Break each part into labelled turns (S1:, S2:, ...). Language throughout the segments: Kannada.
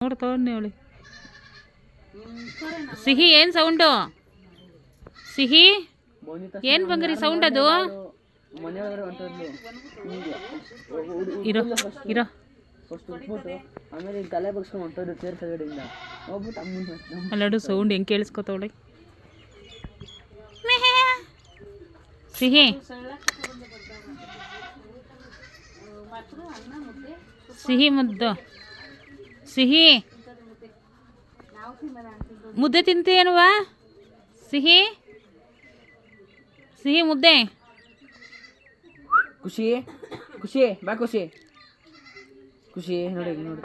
S1: ನೋಡ್ತವನ್ನೇ ಅವಳಿ ಸಿಹಿ ಏನು ಸೌಂಡು ಸಿಹಿ ಏನು ಬಂಗಾರಿ ಸೌಂಡ್ ಅದು ಇರೋ ಇರೋ ಅಲ್ಲಡು ಸೌಂಡ್ ಹೆಂಗೆ ಕೇಳಿಸ್ಕೊತವಳೆ ಸಿಹಿ ಸಿಹಿ ಮುದ್ದು ಸಿಹಿ ಮುದ್ದೆ ತಿಂತೀಯೇನುವ ಸಿಹಿ ಸಿಹಿ ಮುದ್ದೆ
S2: ಖುಷಿ ಖುಷಿ ಬಾ ಖುಷಿ ಖುಷಿ ನೋಡಿ ನೋಡಿ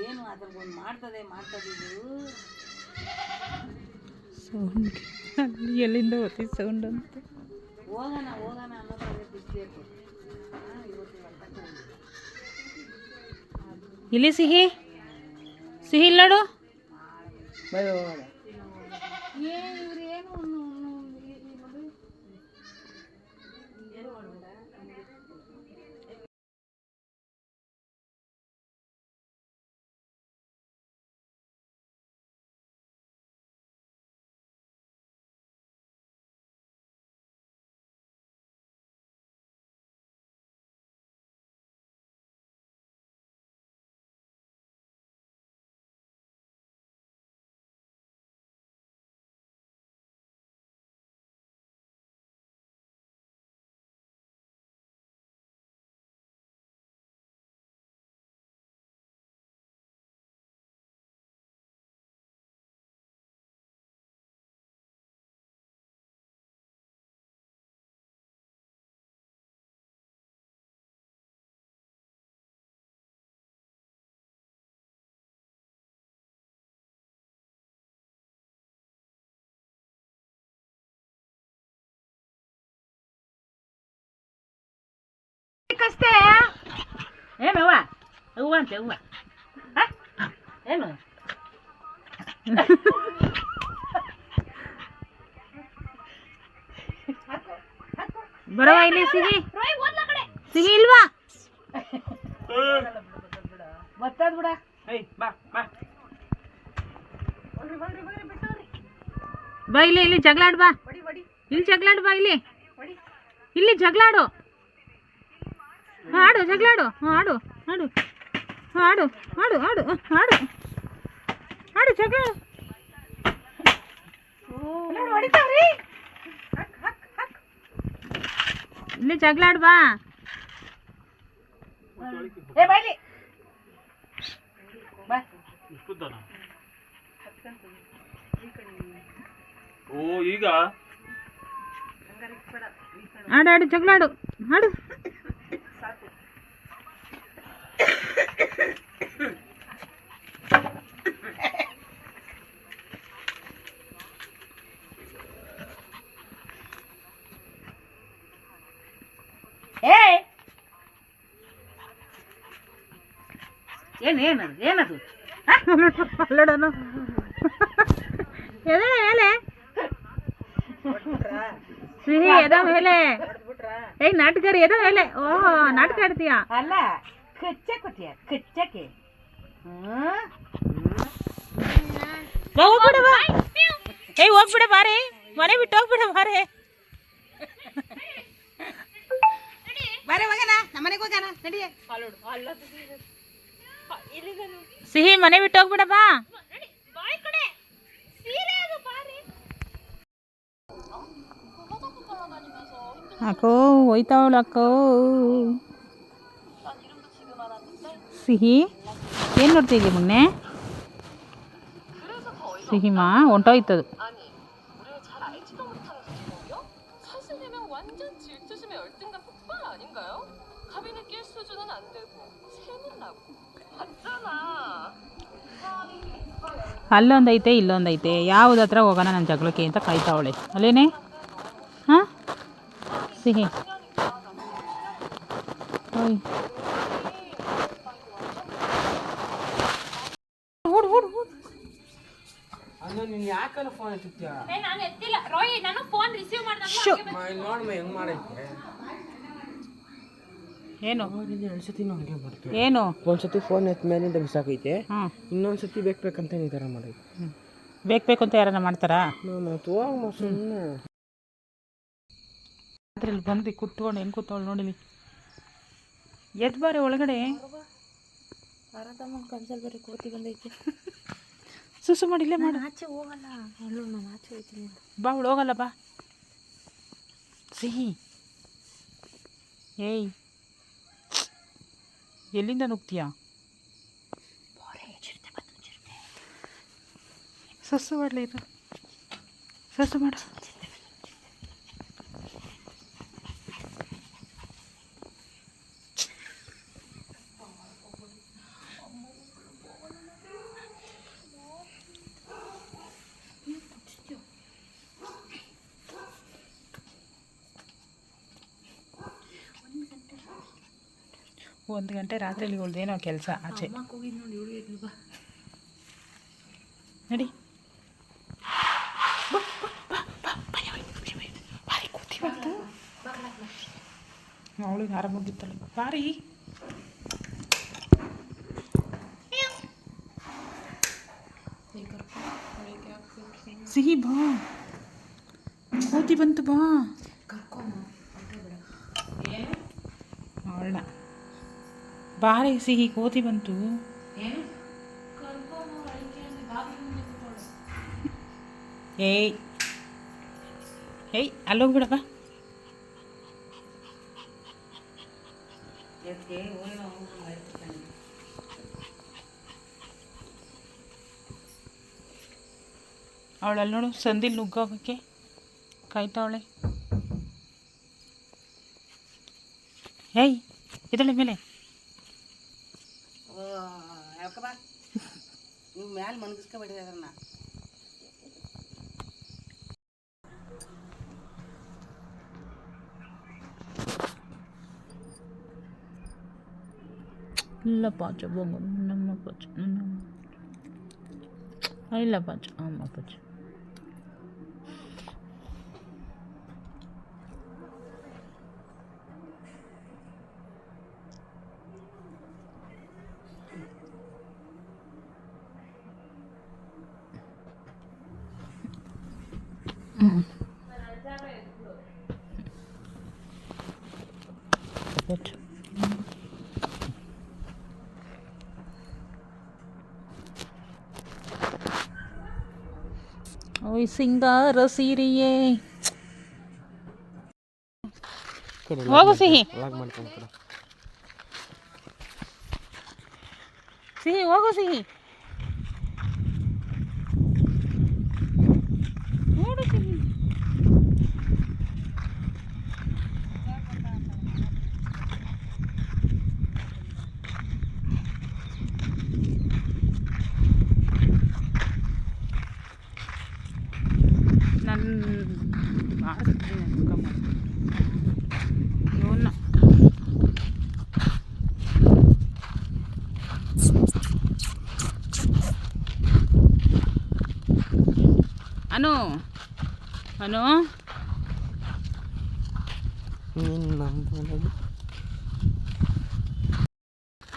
S3: ಏನು ಅದ್ರ ಒಂದು ಮಾಡ್ತದೆ
S1: ಸೌಂಡ್ ಎಲ್ಲಿಂದ ಹೋಗ್ತಿ ಸೌಂಡ್ ಅಂತ
S3: ಹೋಗೋಣ ಅನ್ನೋದಾದ್ರೆ ಬಿಸ್ಬೇಕು
S1: ಇಲ್ಲಿ ಸಿಹಿ ಸಿಹಿ ಇಲ್ಲಡು
S3: ಕಷ್ಟೇ ಏನವ್ವ ಹೂವ ಅಂತೆ ಹೂವ ಏನು
S1: ಬರವ ಇಲ್ಲಿ ಸಿಹಿ ಸಿಹಿ ಇಲ್ವಾ
S3: ಬರ್ತದ ಬಿಡ
S1: ಬಾ ಇಲ್ಲಿ ಜಗಳಾಡ್ ಬಾ ಇಲ್ಲಿ ಜಗಳಾಡ್ ಬಾ ಇಲ್ಲಿ ಜಗಳಾಡು ಆಡು ಜಗಳಾಡು ಆಡು ಆಡು ಆಡು ಆಡು ಆಡು ಆಡು ಆಡು ಜಗಳ ಇಲ್ಲಿ ಜಗಳಾಡ್ ಬಾ
S2: ಓ ಈಗ
S1: ಆಡು ಜಗಳಾಡು ಆಡು
S3: ಏನದು
S1: ಅಲ್ಲಡನು ಎದೆ ಮೇಲೆ ಸಿಹಿ ಎದ ಮೇಲೆ ಏಯ್ ನಾಟಕರಿ ಎದ ಮೇಲೆ ಓಹೋ ನಾಟಕ ಆಡ್ತೀಯಾ
S3: ಅಲ್ಲ ಕಚ್ಚಕ್ಕೆ
S1: ಹೋಗ್ಬಿಡ ಬಾ ಏಯ್ ಹೋಗ್ಬಿಡ ಬಾರೆ ಮನೆ ಬಿಟ್ಟು ಹೋಗ್ಬಿಡ ಬಾರೆ
S3: ಬಾರೆ ಹೋಗೋಣ ನಮ್ಮನೆಗೆ ಹೋಗೋಣ ನಡಿಯೇ
S1: ಸಿಹಿ ಮನೆ ಬಿಟ್ಟು ಹೋಗ್ಬಿಡ ಬಾ ಅಕ್ಕೋ ಹೋಯ್ತಾವಳು ಅಕ್ಕೋ ಸಿಹಿ ಏನು ನೋಡ್ತಿದ್ದಿ ಮೊನ್ನೆ ಸಿಹಿಮಾ ಹೊಂಟೋಯ್ತದು ಅಲ್ಲೊಂದೈತೆ ಇಲ್ಲೊಂದೈತೆ ಯಾವ್ದು ಹತ್ರ ಹೋಗೋಣ ನನ್ನ ಜಗಳಕ್ಕೆ ಅಂತ ಕಾಯ್ತಾವಳೆ ಅಲ್ಲೇನೆ ಹಾಂ ಸಿಹಿ ಓಯ್ ಓಡು ಓಡು ಓಡು.
S2: ನೀನು ಯಾಕಲ್ಲ ಫೋನ್ ಎತ್ತಿತ್ಯಾ?
S1: ನಾನು ಎತ್ತಿಲ್ಲ ರೋಹಿ, ನಾನು ಫೋನ್ ರಿಸೀವ್ ಮಾಡಿದಾಗ
S2: ನೋಡಮ್ಮ ಹೆಂಗೆ ಮಾಡೈತೆ.
S1: ಏನು
S2: ಎರಡು ಸತಿ ಹಂಗೆ ಮಾಡ್ತೀವಿ.
S1: ಏನು
S2: ಒಂದ್ಸತಿ ಫೋನ್ ಎತ್ತ ಮೇಲಿಂದ ಬಿಸಾಕೈತೆ,
S1: ಹಾಂ
S2: ಇನ್ನೊಂದು ಸತಿ ಬೇಕಂತ ಈ ಥರ ಮಾಡೈತೆ.
S1: ಬೇಕು ಅಂತ ಯಾರನ್ನ ಮಾಡ್ತಾರಾ?
S2: ಮತ್ತು ಹೋಗಮ್ಮ ಸುಮ್ಮನೆ.
S1: ಅದ್ರಲ್ಲಿ ಬಂದು ಕುತ್ಕೊಂಡು ಹೆಂಗೆ ಕೂತವಳು ನೋಡಿಲಿ. ಎದ್ದು ಬಾರಿ ಒಳಗಡೆ.
S3: ಕನ್ಸಲ್ ಬರೀ ಕೋತಿ ಬಂದೈತೆ.
S1: ಸುಸು ಮಾಡಿಲ್ಲೇ ಮಾಡು.
S3: ಆಚೆ ಹೋಗಲ್ಲ, ಅಲ್ಲೂ ನಾನು ಆಚೆ ಹೋಗ್ತೀನಿ.
S1: ಬಾ ಅವಳು ಹೋಗಲ್ಲ ಬಾ. ಸಿಹಿ ಏಯ್ ಎಲ್ಲಿಂದ ನುಗ್ತೀಯಾ? ಸಸ್ಸು ಮಾಡಲಿ ಇದು, ಸಸ್ಸು ಮಾಡು. ಒಂದು ಗಂಟೆ ರಾತ್ರಿಯಲ್ಲಿ ಉಳ್ದೇನೋ ಕೆಲಸ ಆಚೆ. ನಡಿ ಅವಳಿಗೆ ಆರಾಮ ಮುಗಿತ್ತಲ್ಲ ಬಾರಿ. ಸಿಹಿ ಬಾ, ಕೋತಿ ಬಂತು ಬಾ. ಅವಳ ಬಾರಿ ಸಿಹಿ, ಕೋತಿ ಬಂತು. ಏಯ್ ಏಯ್ ಅಲ್ಲೋಗ್ಬಿಡಪ್ಪ. ಅವಳಲ್ಲಿ ನೋಡು ಸಂದಿಲ್ ನುಗ್ಗೋಕ್ಕೆ ಕಾಯ್ತಾವಳೆ. ಏಯ್ ಇದಳೆ ಮೇಲೆ
S3: ಯಾಕಪ್ಪ ನೀವು ಮ್ಯಾಲೆ ಮನ್ಗಿಸ್ಕೊಬೇಡಿ ಅದನ್ನ.
S1: ಇಲ್ಲ ಪಾಚ ಬೊಂಗು ನಮ್ಮ ಪಾಚ ಇಲ್ಲ ಪಾಚ ಅಮ್ಮ ಪಾಚ. ಓಯ್ ಸಿಂಗಾರ ಸೀರೆಯೇ ಹೋಗು ಸಿಹಿ, ಸಿಹಿ ಹೋಗು ಸಿಹಿ. ನೋಡು ಸಿಹಿ, ಇವನ್ನ ಅನು ಅನು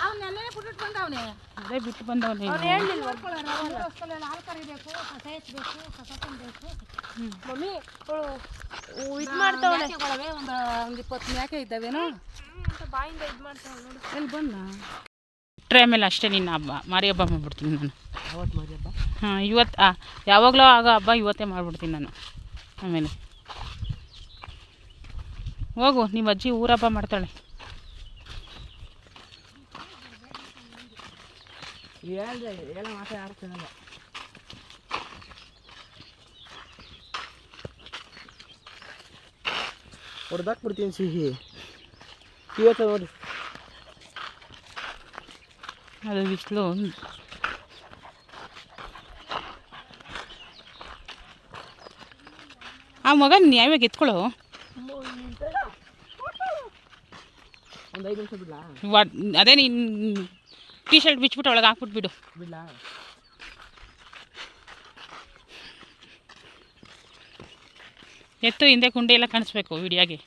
S3: ಅವನ್ನೆಲ್ಲೇ ಬಿಟ್ಬಿಟ್ಟು ಬಂದವನೇ.
S1: ಅದೇ ಬಿಟ್ಟು ಬಂದವನೇ.
S3: ಹಾಲು ಕರಿಬೇಕು, ಕಸ ಎತ್ತಬೇಕು, ಕಸ ತುಂಬಬೇಕು. ಮಮ್ಮಿ ಇದು ಮಾಡ್ತಾವಳೆ. ಒಂದು 20 ಮೇಕೆ ಇದ್ದಾವೇನೋ ಬಾಯಿಂದ ಇದು ಮಾಡ್ತಾವಳೆ ನೋಡಿ.
S1: ಎಲ್ಲಿ ಬಂದ ಟ್ರೈ ಮೇಲೆ ಅಷ್ಟೇ. ನಿನ್ನ ಹಬ್ಬ ಮಾರಿ ಹಬ್ಬ ಮಾಡ್ಬಿಡ್ತೀನಿ ನಾನು. ಹಾಂ ಇವತ್ತು ಯಾವಾಗಲೂ ಆಗ ಹಬ್ಬ ಇವತ್ತೇ ಮಾಡಿಬಿಡ್ತೀನಿ ನಾನು. ಆಮೇಲೆ ಹೋಗು, ನಿಮ್ಮ ಅಜ್ಜಿ ಊರ ಹಬ್ಬ ಮಾಡ್ತಾಳೆ.
S2: ಹೇಳ ಮಾತೇ ಆಡ್ತಾನಲ್ಲ. ಹೊಡೆದಾಕ್ಬಿಡ್ತೀನಿ ಸಿಹಿ ಇವತ್ತು ನೋಡಿ.
S1: ಅದು ಬಿಸಿಲು. ಆ ಮಗನ ಯಾವಾಗ ಎತ್ಕೊಳ್ಳೋ.
S2: ಒಂದು 5 ನಿಮಿಷ ಬಿಡ್ಲಾ?
S1: ಅದೇ ನೀನು ಟೀ ಶರ್ಟ್ ಬಿಚ್ಬಿಟ್ಟು ಒಳಗೆ ಹಾಕ್ಬಿಟ್ಬಿಡು.
S2: ಬಿಡ್ಲಾ?
S1: ಎತ್ತು ಹಿಂದೆ ಕುಂಡೆ ಎಲ್ಲ ಕಾಣಿಸ್ಬೇಕು ವಿಡಿಯೋಗೆ.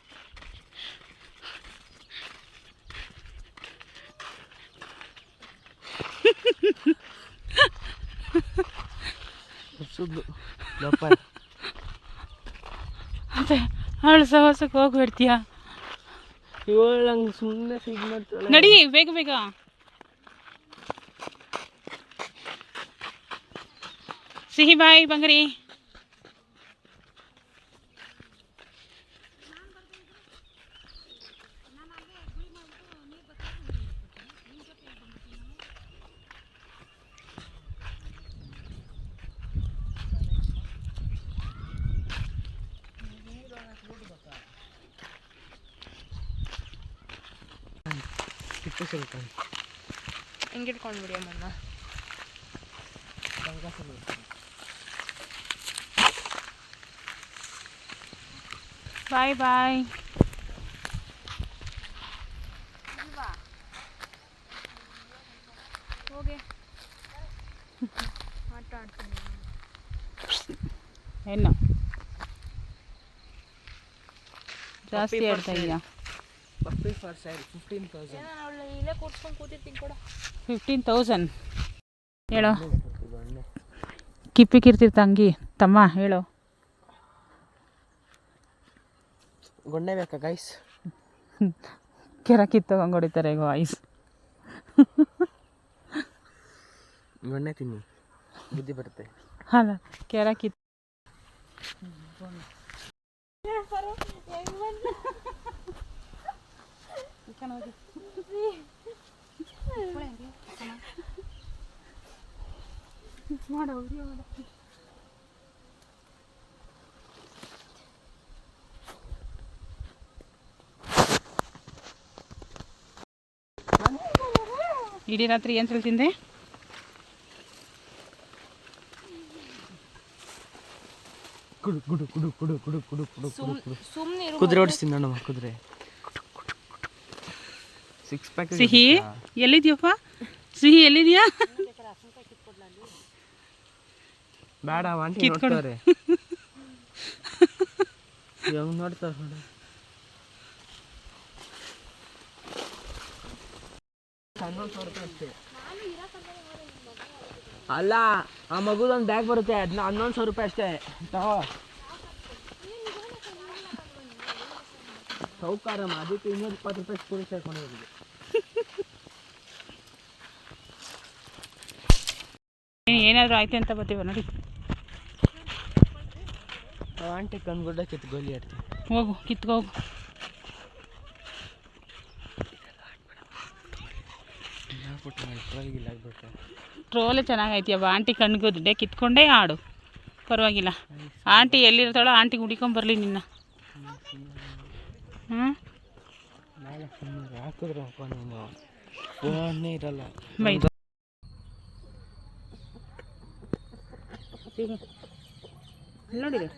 S2: ಸುದ್ದು
S1: ಮತ್ತೆ ಅವಳು ಸಹವಾಸಕ್ಕೆ ಹೋಗ್ಬಿಡ್ತೀಯ.
S2: ಇವಳಂಗೆ ಸುಮ್ಮನೆ ಸಿಗ್ನಲ್
S1: ನಡಿ ಬೇಗ ಬೇಗ. ಸಿಹಿ ಬಾಯ್ ಬಂಗರಿ.
S2: ಸ್ವಲ್ಪ
S3: ಹಿಂಗಿಟ್ಕೊಂಡು ಬಿಡಿ ಅಮ್ಮನ್ನ.
S1: ಬಾಯ್ ಬಾಯ್.
S3: ಹೋಗಿ ಆಟ ಆಡ್ತೀನಿ.
S1: ಏನು ಜಾಸ್ತಿ ಆಡ್ತಾ ಇದೆಯಾ?
S2: ಪಪ್ಪಿ ಫಾರ್ ಸೈಡ್ 15,000.
S3: ಅವಳು ಇಲ್ಲೇ ಕೂರ್ಸ್ಕೊಂಡು ಕೂತಿರ್ತೀನಿ ಕೂಡ.
S1: 15,000 ಹೇಳೋ. ಕಿಪ್ಪಿ ಕಿರ್ತಿರ್ ತಂಗಿ ತಮ್ಮ ಹೇಳೋ.
S2: ಗೊಣ್ಣೆ ಬೇಕಾ ಗೈಸ್?
S1: ಕೆರ ಕಿತ್ತೋಗಂಗೆ ಹೊಡಿತಾರೆ ಈಗ ವಾಯ್ಸ್.
S2: ಗೊಣ್ಣೆ ತಿನ್ನಿ ಬುದ್ಧಿ ಬರುತ್ತೆ.
S1: ಅಲ್ಲ ಕೆರ ಕಿತ್ತು ಇಡೀ ರಾತ್ರಿ ಏನು ತಿಂದೆ?
S2: ಕುಡು ಕುಡು ಕುಡು ಕುಡು ಕುಡು ಕುಡು ಕುಡು
S3: ಸುಮ್ಮನೆ
S2: ಕುದುರೆ ಓಡಿಸ್ತೀನಿ ನೋಡಮ್ಮ ಕುದುರೆ. 6 ಪ್ಯಾಕ್.
S1: ಸಿಹಿ ಎಲ್ಲಿದ್ಯಪ್ಪ? ಸಿಹಿ ಎಲ್ಲಿದ್ಯಾ?
S2: ಬೇಡ ಆಂಟಿ ನೋಡ್ತಾರೆ. ಹೆಂಗ್ ನೋಡ್ತಾರೆ ನೋಡಿ. ಅಲ್ಲ ಆ ಮಗುದೊಂದು ಬ್ಯಾಗ್ ಬರುತ್ತೆ, ಅದನ್ನ 11,000 ರೂಪಾಯಿ ಅಷ್ಟೇ. ಸೌಕಾರಮ್ಮ, ಅದಕ್ಕೆ 220 ರೂಪಾಯಿ ಸ್ಕೂಲ್ ಸೇರ್ಕೊಂಡು ಹೋಗಿದೆ.
S1: ಏನಾದರೂ ಆಯ್ತು ಅಂತ ಬರ್ತೀವ ನೋಡಿ.
S2: ಆಂಟಿ ಕಣ್ಗುಡ್ಡ ಕಿತ್ತು ಗೋಲಿ ಆಡ್ತೀವಿ.
S1: ಹೋಗು ಕಿತ್ಕೋ ಹೋಗು. ಟ್ರೋಲೆ ಚೆನ್ನಾಗೈತಿಯವ್ವ. ಆಂಟಿ ಕಣ್ಗುಡ್ಡೆ ಕಿತ್ಕೊಂಡೇ ಆಡು, ಪರವಾಗಿಲ್ಲ. ಆಂಟಿ ಎಲ್ಲಿರ್ತಾಳೋ ಆಂಟಿಗೆ ಹುಡಿಕೊಂಬರ್ಲಿ ನಿನ್ನ. ಹ್ಞೂ
S2: ಹಾಕಿದ್ರು ಫೋನೇ ಇರಲ್ಲ.
S1: ಬೈ ನೋಡಿರಿ.